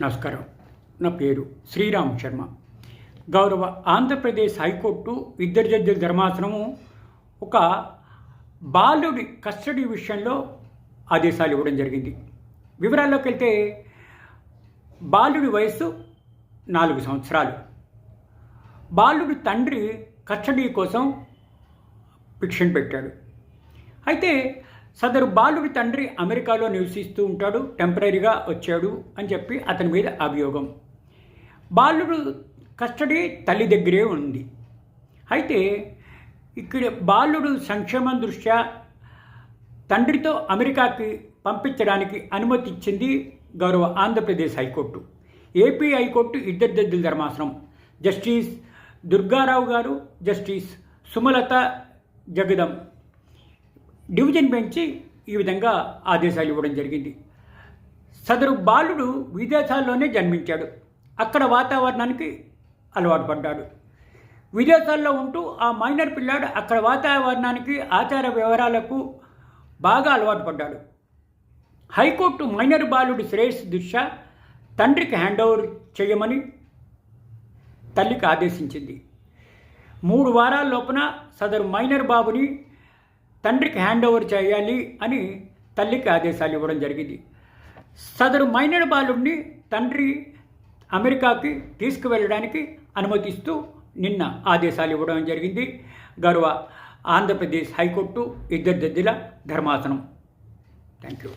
నమస్కారం. నా పేరు శ్రీరామ్ శర్మ. గౌరవ ఆంధ్రప్రదేశ్ హైకోర్టు ఇద్దరు జడ్జిల ధర్మాసనము ఒక బాలుడి కస్టడీ విషయంలో ఆదేశాలు ఇవ్వడం జరిగింది. వివరాల్లోకి వెళ్తే బాలుడి వయస్సు 4 సంవత్సరాలు. బాలుడి తండ్రి కస్టడీ కోసం పిటిషన్ పెట్టాడు. అయితే సదరు బాలుడి తండ్రి అమెరికాలో నివసిస్తూ ఉంటాడు, టెంపరీగా వచ్చాడు అని చెప్పి అతని మీద అభియోగం. బాలుడు కస్టడీ తల్లి దగ్గరే ఉంది. అయితే ఇక్కడ బాలుడు సంక్షేమం దృష్ట్యా తండ్రితో అమెరికాకి పంపించడానికి అనుమతి ఇచ్చింది గౌరవ ఆంధ్రప్రదేశ్ హైకోర్టు. ఏపీ హైకోర్టు ఇద్దరు జడ్జిల ధర్మాసనం, జస్టిస్ దుర్గారావు గారు, జస్టిస్ సుమలత జగదం డివిజన్ బెంచి ఈ విధంగా ఆదేశాలు ఇవ్వడం జరిగింది. సదరు బాలుడు విదేశాల్లోనే జన్మించాడు, అక్కడ వాతావరణానికి అలవాటు పడ్డాడు. విదేశాల్లో ఉంటూ ఆ మైనర్ పిల్లాడు అక్కడ వాతావరణానికి ఆచార వ్యవహారాలకు బాగా అలవాటు పడ్డాడు. హైకోర్టు మైనర్ బాలుడి శ్రేయస్సు దృష్ట్యా తండ్రికి హ్యాండ్ ఓవర్ చేయమని తల్లికి ఆదేశించింది. 3 వారాల లోపున సదరు మైనర్ బాబుని తండ్రికి హ్యాండ్ ఓవర్ చేయాలి అని తల్లికి ఆదేశాలు ఇవ్వడం జరిగింది. సదరు మైనర్ బాలుడిని తండ్రి అమెరికాకి తీసుకువెళ్ళడానికి అనుమతిస్తూ నిన్న ఆదేశాలు ఇవ్వడం జరిగింది గౌరవ ఆంధ్రప్రదేశ్ హైకోర్టు ఇద్దరు జడ్జిల ధర్మాసనం. Thank you.